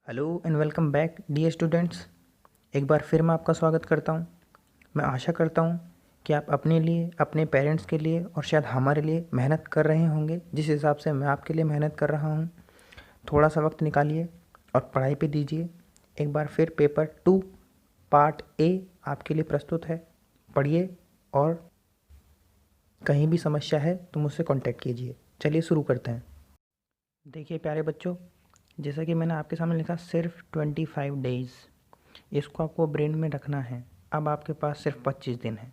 Hello and welcome back dear students. एक बार फिर मैं आपका स्वागत करता हूं। मैं आशा करता हूं कि आप अपने लिए, अपने पेरेंट्स के लिए और शायद हमारे लिए मेहनत कर रहे होंगे जिस हिसाब से मैं आपके लिए मेहनत कर रहा हूं। थोड़ा सा वक्त निकालिए और पढ़ाई पे दीजिए। एक बार फिर पेपर 2 पार्ट ए आपके लिए प्रस्तुत है। पढ़िए और कहीं भी समस्या है तो मुझसे कांटेक्ट कीजिए। चलिए शुरू करते हैं। देखिए प्यारे बच्चों, जैसा कि मैंने आपके सामने लिखा सिर्फ 25 डेज़, इसको आपको ब्रेन में रखना है। अब आपके पास सिर्फ 25 दिन है।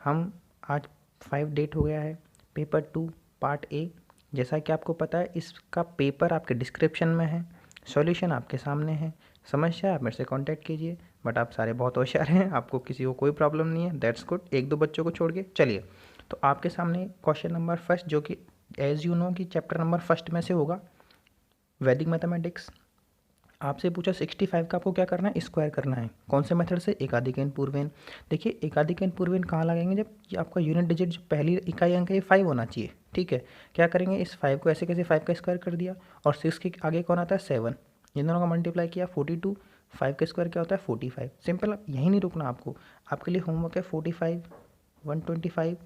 हम आज 5 डेट हो गया है। पेपर 2 पार्ट ए, जैसा कि आपको पता है इसका पेपर आपके डिस्क्रिप्शन में है, सॉल्यूशन आपके सामने है। समस्या आप मेरे से कांटेक्ट कीजिए। बट आप सारे बहुत होशियार हैं, आपको किसी को कोई प्रॉब्लम नहीं है, दैट्स गुड। एक दो बच्चों को छोड़ के चलिए। तो आपके सामने क्वेश्चन नंबर फर्स्ट, जो कि एज यू नो कि चैप्टर नंबर फर्स्ट में से होगा, वैदिक मैथमेटिक्स। आपसे पूछा 65 का आपको क्या करना है, स्क्वायर करना है। कौन से मेथड से, एकाधिकन पूर्वेन। देखिए एकाधिकन पूर्वेन कहाँ लगाएंगे, जब ये आपका यूनिट डिजिट जो पहली इकाई अंक है ये 5 होना चाहिए। ठीक है, क्या करेंगे, इस 5 को ऐसे कैसे 5 का स्क्वायर कर दिया और 6 के आगे कौन आता है 7, इन दोनों का मल्टीप्लाई किया 42, 5 का स्क्वायर क्या होता है 45। सिंपल, यहीं नहीं रुकना आपको, आपके लिए होमवर्क है 45, 125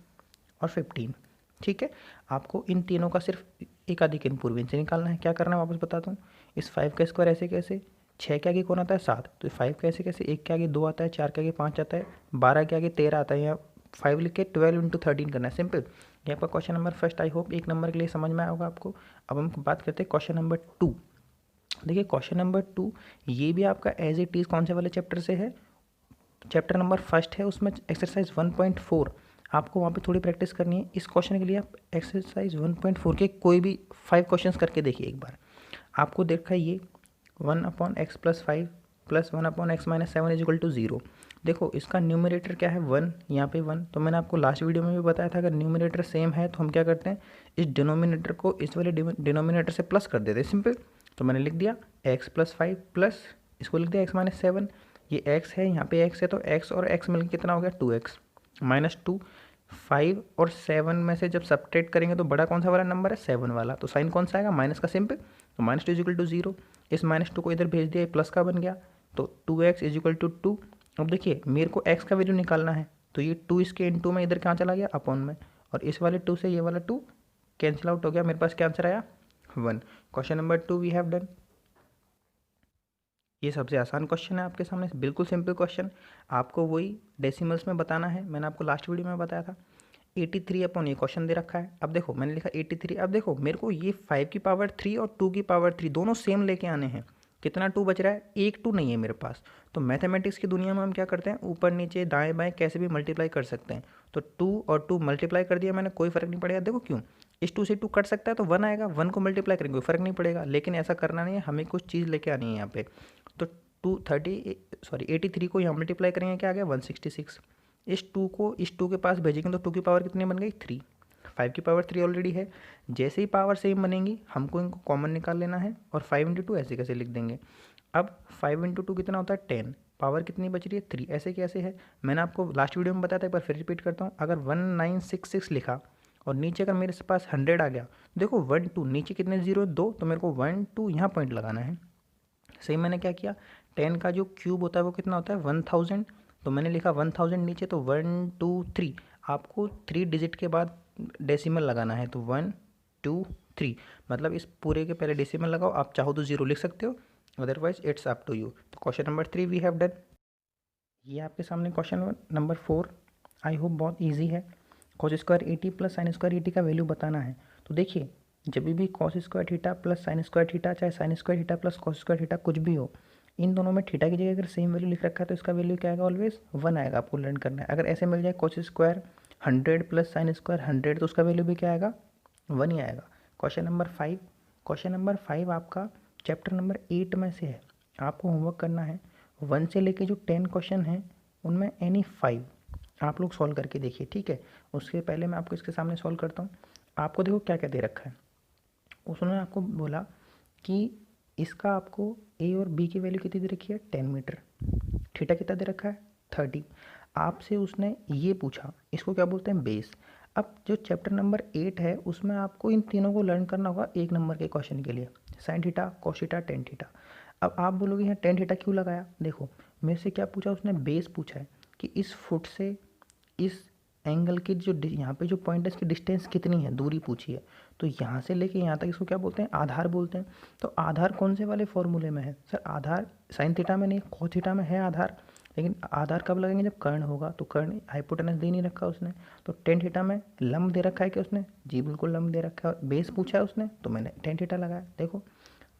और 15। ठीक है, आपको इन तीनों का सिर्फ एकाधिकन पूर्वेन से निकालना है। क्या करना है वापस बताता हूँ। इस 5 का स्क्वायर ऐसे कैसे, 6 के आगे कौन आता है 7, तो 5 का ऐसे कैसे, 1 के आगे 2 आता है, 4 के आगे 5 आता है, 12 के आगे 13 आता है, यहाँ 5 लिख के 12 इंटू 13 करना है। सिंपल, ये आपका question number first. I hope एक नंबर के लिए समझ में आया होगा आपको। अब हम बात करते हैं क्वेश्चन नंबर 2। देखिए क्वेश्चन नंबर 2 ये भी आपका एज इट इज़ कौन से वाले चैप्टर से है, चैप्टर नंबर फर्स्ट है, उसमें एक्सरसाइज 1.4 आपको वहाँ पे थोड़ी प्रैक्टिस करनी है। इस क्वेश्चन के लिए आप एक्सरसाइज 1.4 के कोई भी 5 क्वेश्चंस करके देखिए एक बार। आपको देखा ये 1/x+5 plus 1/x-7 is equal to 0। देखो इसका न्यूमरेटर क्या है 1, यहाँ पे 1। तो मैंने आपको लास्ट वीडियो में भी बताया था, अगर न्यूमरेटर सेम है तो हम क्या करते हैं, इस डिनोमिनेटर को इस वाले डिनोमिनेटर से प्लस कर देते हैं। सिंपल, तो मैंने लिख दिया x+5 प्लस इसको लिख दिया x-7। ये x है, यहाँ पे x है, तो x और x मिलकर कितना हो गया 2x -2। 5 और 7 में से जब सब्ट्रैक्ट करेंगे तो बड़ा कौन सा वाला नंबर है 7 वाला, तो साइन कौन सा आएगा माइनस का। सिंपल, तो -2 इज इक्वल टू 0। इस -2 को इधर भेज दिया, प्लस का बन गया, तो 2x इज इक्वल टू 2। अब देखिए मेरे को x का वैल्यू निकालना है, तो ये 2 इसके इनटू में इधर कहाँ चला गया अपॉन में, और इस वाले 2 से ये वाला 2 कैंसिल आउट हो गया। मेरे पास क्या आंसर आया 1। Question number 2 we have done. ये सबसे आसान क्वेश्चन है आपके सामने, बिल्कुल सिंपल क्वेश्चन। आपको वही डेसिमल्स में बताना है, मैंने आपको लास्ट वीडियो में बताया था। 83 अपॉन ये क्वेश्चन दे रखा है। अब देखो मैंने लिखा 83। अब देखो मेरे को ये 5 की पावर 3 और 2 की पावर 3 दोनों सेम लेके आने हैं। कितना 2 बच रहा है, एक 2 नहीं है मेरे पास। तो मैथमेटिक्स की दुनिया में हम क्या करते हैं, ऊपर नीचे दाएं बाएं कैसे भी मल्टीप्लाई कर सकते हैं। तो 2 और 2 मल्टीप्लाई कर दिया मैंने, कोई फर्क नहीं पड़ेगा। देखो क्यों, इस 2 से 2 कट सकता है तो 1 आएगा, 1 को मल्टीप्लाई करेंगे कोई फर्क नहीं पड़ेगा। लेकिन ऐसा करना नहीं है, हमें कुछ चीज़ लेके आनी है यहाँ पे। तो 83 को यहाँ मल्टीप्लाई करेंगे, क्या आ गया 166। इस 2 को इस 2 के पास भेजेंगे तो 2 की पावर कितनी बन गई 3। 5 की पावर 3 ऑलरेडी है। जैसे ही पावर सेम बनेंगी हमको इनको कॉमन निकाल लेना है, और 5 इंटू 2 ऐसे कैसे लिख देंगे। अब 5 इंटू 2 कितना होता है 10, पावर कितनी बच रही है 3। ऐसे कैसे है, मैंने आपको लास्ट वीडियो में बताया था, एक बार फिर रिपीट करता हूँ। अगर 1966 लिखा और नीचे अगर मेरे पास 100 आ गया, देखो 1 2 नीचे कितने जीरो 2, तो मेरे को 1 2 यहाँ पॉइंट लगाना है। सही, मैंने क्या किया, 10 का जो क्यूब होता है वो कितना होता है 1000, तो मैंने लिखा 1000 नीचे, तो 1 2 3 आपको 3 डिजिट के बाद डेसिमल लगाना है, तो 1 2 3 मतलब इस पूरे के पहले डेसिमल लगाओ। आप चाहो तो 0 लिख सकते हो, otherwise it's up to you. तो question number 3 we have done. ये आपके सामने क्वेश्चन नंबर 4, आई होप बहुत ईजी है। Cos square 80 plus sine square 80 का वैल्यू बताना है। तो देखिए जब भी cos square theta plus sine square theta, चाहे sine square theta plus cos square theta कुछ भी हो, इन दोनों में थीटा की जगह अगर सेम वैल्यू लिख रखा है तो इसका वैल्यू क्या आएगा, ऑलवेज 1 आएगा। आपको लर्न करना है। अगर ऐसे मिल जाए cos square 100 plus sine square 100, तो उसका वैल्यू भी क्या आएगा 1 ही आएगा। क्वेश्चन नंबर 5, क्वेश्चन नंबर 5 आपका चैप्टर नंबर 8 में से है। आपको होमवर्क करना है 1 से लेके जो 10 क्वेश्चन हैं उनमें एनी 5 आप लोग सॉल्व करके देखिए। ठीक है, उसके पहले मैं आपको इसके सामने सॉल्व करता हूँ। आपको देखो क्या क्या दे रखा है, उसने आपको बोला कि इसका आपको ए और बी की वैल्यू कितनी दे रखी है 10 मीटर, थीटा कितना दे रखा है 30। आपसे उसने ये पूछा, इसको क्या बोलते हैं बेस। अब जो चैप्टर नंबर 8 है उसमें आपको इन तीनों को लर्न करना होगा एक नंबर के क्वेश्चन के लिए, sine theta cos theta tan theta. अब आप बोलोगे यहाँ टेन थीटा क्यों लगाया, देखो मेरे से क्या पूछा उसने, बेस पूछा है कि इस फुट से इस एंगल की जो यहाँ पे जो पॉइंट है इसकी डिस्टेंस कितनी है, दूरी पूछी है। तो यहाँ से लेके यहाँ तक इसको क्या बोलते हैं, आधार बोलते हैं। तो आधार कौन से वाले फॉर्मूले में है सर, आधार साइन थीटा में नहीं, कोस थीटा में है आधार, लेकिन आधार कब लगेंगे, जब कर्ण होगा। तो कर्ण हाइपोटेनस दे नहीं रखा उसने, तो टेन थीटा में लंब दे रखा है क्या उसने, जी बिल्कुल लंब दे रखा है। बेस पूछा है उसने तो मैंने टेन थीटा लगाया। देखो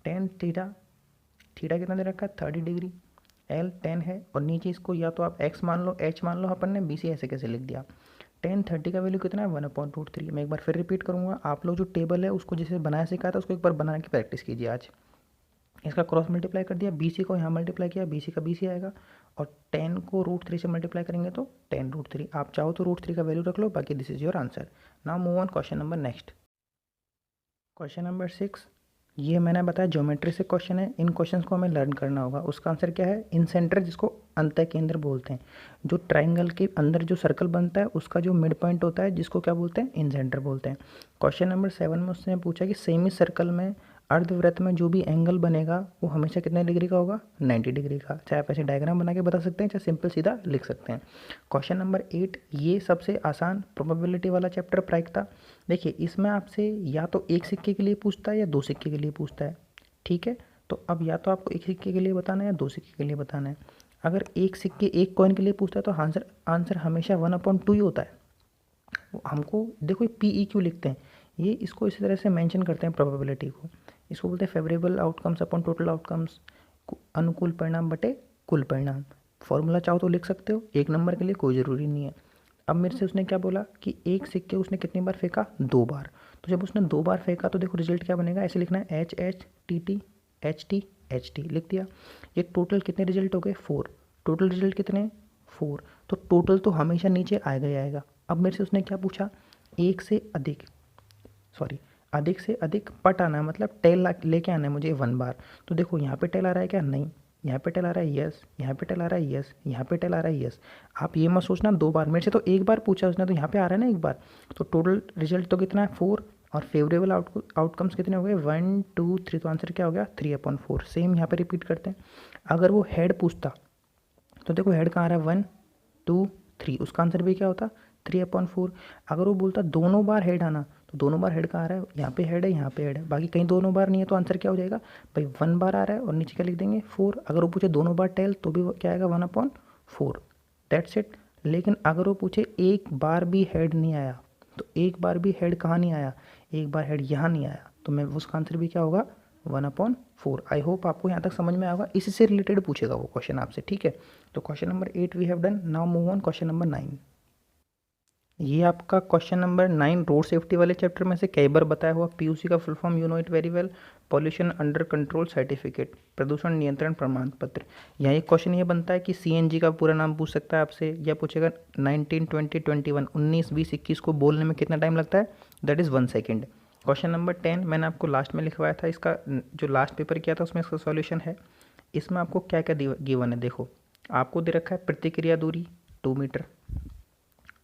टेन थीटा, थीटा कितना दे रखा है 30 डिग्री, एल 10 है, और नीचे इसको या तो आप एक्स मान लो, एच मान लो, अपन ने बी सी ऐसे कैसे लिख दिया। टेन 30 का वैल्यू कितना है 1/√3। मैं एक बार फिर रिपीट करूँगा, आप लोग जो टेबल है उसको जैसे बनाया सिखाया था उसको एक बार बना के प्रैक्टिस कीजिए आज। इसका क्रॉस मल्टीप्लाई कर दिया, बी सी को यहाँ मल्टीप्लाई किया, बी सी का बी सी आएगा, और 10 को √3 से मल्टीप्लाई करेंगे तो 10√3। आप चाहो तो √3 का वैल्यू रख लो, बाकी this is your answer. Now move on question number next. Question number 6, ये मैंने बताया ज्योमेट्री से क्वेश्चन है, इन क्वेश्चंस को हमें लर्न करना होगा। उसका आंसर क्या है, इन सेंटर, जिसको अंतः केंद्र बोलते हैं। जो ट्राइंगल के अंदर जो सर्कल बनता है उसका जो मिड पॉइंट होता है जिसको क्या बोलते हैं, इन सेंटर बोलते हैं। क्वेश्चन नंबर 7 में उसने पूछा कि सेमी सर्कल में अर्धवृत्त में जो भी एंगल बनेगा वो हमेशा कितने डिग्री का होगा, 90 डिग्री का। चाहे आप ऐसे डायग्राम बना के बता सकते हैं, चाहे सिंपल सीधा लिख सकते हैं। क्वेश्चन नंबर 8, ये सबसे आसान प्रोबेबिलिटी वाला चैप्टर प्रायिकता। देखिए इसमें आपसे या तो एक सिक्के के लिए पूछता है या दो सिक्के के लिए पूछता है, ठीक है। तो अब या तो आपको एक सिक्के के लिए बताना है या दो सिक्के के लिए बताना है। अगर एक सिक्के एक कॉइन के लिए पूछता है तो आंसर हमेशा 1/2 ही होता है। हमको देखो पी ई क्यों लिखते हैं, ये इसको इसी तरह से मेंशन करते हैं प्रोबेबिलिटी को। इसको बोलते हैं favourable outcomes upon total outcomes, अनुकूल परिणाम बटे कुल परिणाम। फॉर्मूला चाहो तो लिख सकते हो, एक नंबर के लिए कोई ज़रूरी नहीं है। अब मेरे से उसने क्या बोला कि एक सिक्के उसने कितनी बार फेंका, 2 बार। तो जब उसने 2 बार फेंका तो देखो रिजल्ट क्या बनेगा, ऐसे लिखना है H H T T H T H T, लिख दिया। ये टोटल कितने रिजल्ट हो गए, 4। टोटल रिजल्ट कितने, 4। तो टोटल तो हमेशा नीचे आएगा ही आएगा। अब मेरे से उसने क्या पूछा, एक से अधिक, सॉरी अधिक से अधिक पट आना है, मतलब टेल लेके आना है मुझे 1 बार। तो देखो यहाँ पे टेल आ रहा है क्या, नहीं। यहाँ पे टेल आ रहा है यस, यहाँ पे टेल आ रहा है यस, यहाँ पे टेल आ रहा है यस। आप ये मत सोचना 2 बार, मेरे से तो 1 बार पूछा उसने, तो यहाँ पे आ रहा है ना 1 बार। तो टोटल रिजल्ट तो कितना है 4, और फेवरेबल आउटकम्स कितने हो गए 1 2 3। तो आंसर क्या हो गया 3/4। सेम यहाँ पे रिपीट करते हैं। अगर वो हेड पूछता तो देखो हेड कहाँ आ रहा है 1 2 3, उसका आंसर भी क्या होता 3/4। अगर वो बोलता दोनों बार हेड आना तो दोनों बार हेड कहाँ आ रहा है, यहाँ पे हेड है, यहाँ पे हेड है, बाकी कहीं दोनों बार नहीं है, तो आंसर क्या हो जाएगा भाई 1 बार आ रहा है और नीचे क्या लिख देंगे 4। अगर वो पूछे दोनों बार टेल तो भी क्या आएगा 1/4, दैट्स इट। लेकिन अगर वो पूछे एक बार भी हेड नहीं आया, तो एक बार भी हेड कहाँ नहीं आया, एक बार हेड यहाँ नहीं आया, तो मैं उसका आंसर भी क्या होगा 1/4। आई होप आपको यहाँ तक समझ में आएगा, इसी से रिलेटेड पूछेगा वो क्वेश्चन आपसे, ठीक है। तो question number 8 we have done. Now move on question number 9। ये आपका क्वेश्चन नंबर 9 रोड सेफ्टी वाले चैप्टर में से कई बार बताया हुआ, पीयूसी का full form you know it very well, pollution under control certificate, प्रदूषण नियंत्रण प्रमाण पत्र। यहाँ एक क्वेश्चन ये बनता है कि सीएनजी का पूरा नाम पूछ सकता है आपसे, या पूछेगा 19 20 21 19 20 21 को बोलने में कितना टाइम लगता है, that is 1 second. Question number 10 मैंने आपको लास्ट में लिखवाया था, इसका जो लास्ट पेपर किया था उसमें इसका सॉल्यूशन है। इसमें आपको क्या क्या गिवन है, देखो आपको दे रखा है प्रतिक्रिया दूरी 2 मीटर,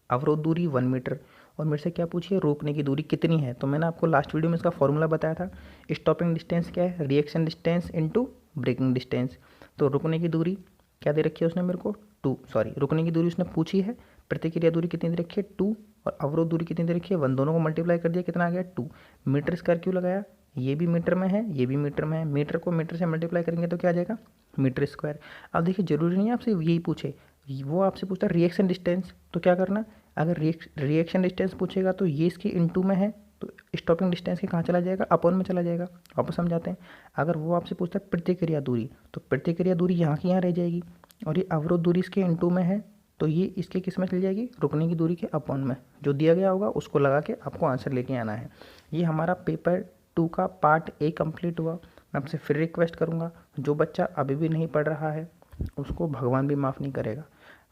अवरोध दूरी 1 मीटर, और मेरे से क्या पूछिए रोकने की दूरी कितनी है। तो मैंने आपको लास्ट वीडियो में इसका फॉर्मूला बताया था, स्टॉपिंग डिस्टेंस क्या है, reaction distance into braking distance. तो रुकने की दूरी क्या दे रखी है उसने मेरे को 2, सॉरी रुकने की दूरी उसने पूछी है, प्रतिक्रिया दूरी कितनी दे रखी है 2, और अवरोध दूरी कितनी दे रखी है 1, दोनों को मल्टीप्लाई कर दिया कितना आ गया 2। मीटर स्क्वायर क्यों लगाया, ये भी मीटर में है, ये भी मीटर में है, मीटर को मीटर से मल्टीप्लाई करेंगे तो क्या आ जाएगा मीटर स्क्वायर। अब देखिए जरूरी नहीं है आपसे यही पूछे, वो आपसे पूछता है रिएक्शन डिस्टेंस, तो क्या करना, अगर रिएक्शन डिस्टेंस पूछेगा तो ये इसके इनटू में है, तो स्टॉपिंग डिस्टेंस के कहाँ चला जाएगा, अपॉन में चला जाएगा। वापस समझाते हैं, अगर वो आपसे पूछता है प्रतिक्रिया दूरी, तो प्रतिक्रिया दूरी यहाँ की यहाँ रह जाएगी, और ये अवरोध दूरी इसके इनटू में है, तो ये इसके किस में चली जाएगी, रुकने की दूरी के अपॉन में। जो दिया गया होगा उसको लगा के आपको आंसर लेके आना है। ये हमारा पेपर 2 का पार्ट ए कंप्लीट हुआ। मैं आपसे फिर रिक्वेस्ट करूँगा, जो बच्चा अभी भी नहीं पढ़ रहा है उसको भगवान भी माफ़ नहीं करेगा।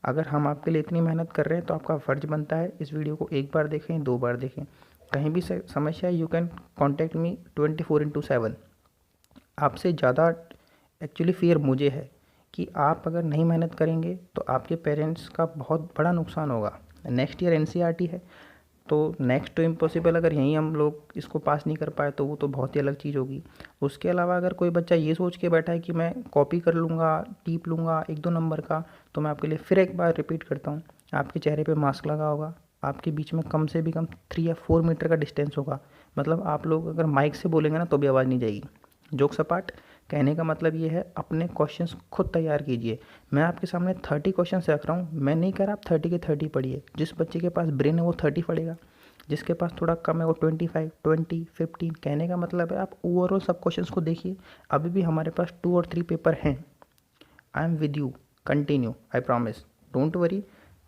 अगर हम आपके लिए इतनी मेहनत कर रहे हैं तो आपका फ़र्ज बनता है इस वीडियो को 1 बार देखें, 2 बार देखें। कहीं भी समस्या है यू कैन कॉन्टैक्ट मी 24/7। आपसे ज़्यादा एक्चुअली फियर मुझे है कि आप अगर नहीं मेहनत करेंगे तो आपके पेरेंट्स का बहुत बड़ा नुकसान होगा। नेक्स्ट ईयर एनसीईआरटी है, तो नेक्स्ट टू इम्पॉसिबल अगर यहीं हम लोग इसको पास नहीं कर पाए तो वो तो बहुत ही अलग चीज़ होगी। उसके अलावा अगर कोई बच्चा ये सोच के बैठा है कि मैं कॉपी कर लूँगा, टीप लूँगा 1-2 नंबर का, तो मैं आपके लिए फिर एक बार रिपीट करता हूँ, आपके चेहरे पे मास्क लगा होगा, आपके बीच में कम से भी कम 3 या 4 मीटर का डिस्टेंस होगा। मतलब आप लोग अगर माइक से बोलेंगे ना तो भी आवाज़ नहीं जाएगी। जोक्स अपार्ट, कहने का मतलब ये है अपने क्वेश्चंस खुद तैयार कीजिए। मैं आपके सामने 30 क्वेश्चन रख रहा हूँ, मैं नहीं कह रहा आप 30 के 30 पढ़िए। जिस बच्चे के पास ब्रेन है वो 30 पढ़ेगा, जिसके पास थोड़ा कम है वो 25, 20, 15। कहने का मतलब है आप ओवरऑल सब क्वेश्चंस को देखिए। अभी भी हमारे पास 2 और 3 पेपर हैं। I am with you, continue, I promise, don't worry.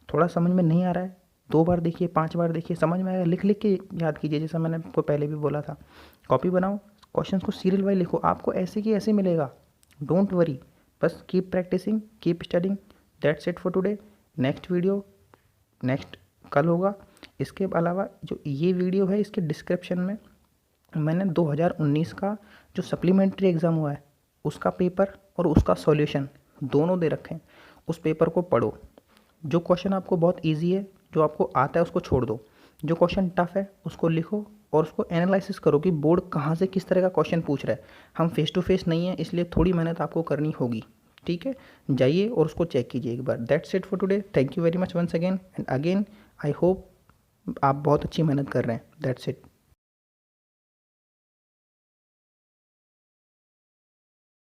थोड़ा समझ में नहीं आ रहा है 2 बार देखिए, 5 बार देखिए, समझ में आएगा। लिख लिख के याद कीजिए, जैसा मैंने आपको पहले भी बोला था। कॉपी बनाओ, क्वेश्चंस को सीरियल वाइज लिखो, आपको ऐसे की ऐसे मिलेगा। डोंट वरी, बस keep practicing, keep studying. That's it for today. Next video next कल होगा। इसके अलावा जो ये वीडियो है इसके डिस्क्रिप्शन में मैंने 2019 का जो सप्लीमेंट्री एग्ज़ाम हुआ है उसका पेपर और उसका सॉल्यूशन दोनों दे रखे हैं। उस पेपर को पढ़ो। जो क्वेश्चन आपको बहुत इजी है, जो आपको आता है, उसको छोड़ दो। जो क्वेश्चन टफ है उसको लिखो और उसको एनालिसिस करो कि बोर्ड कहाँ से किस तरह का क्वेश्चन पूछ रहा है। हम फेस टू फेस नहीं है, इसलिए थोड़ी मेहनत आपको करनी होगी। ठीक है, जाइए और उसको चेक कीजिए एक बार। That's it for today. Thank you very much once again and again. I hope आप बहुत अच्छी मेहनत कर रहे हैं। That's it.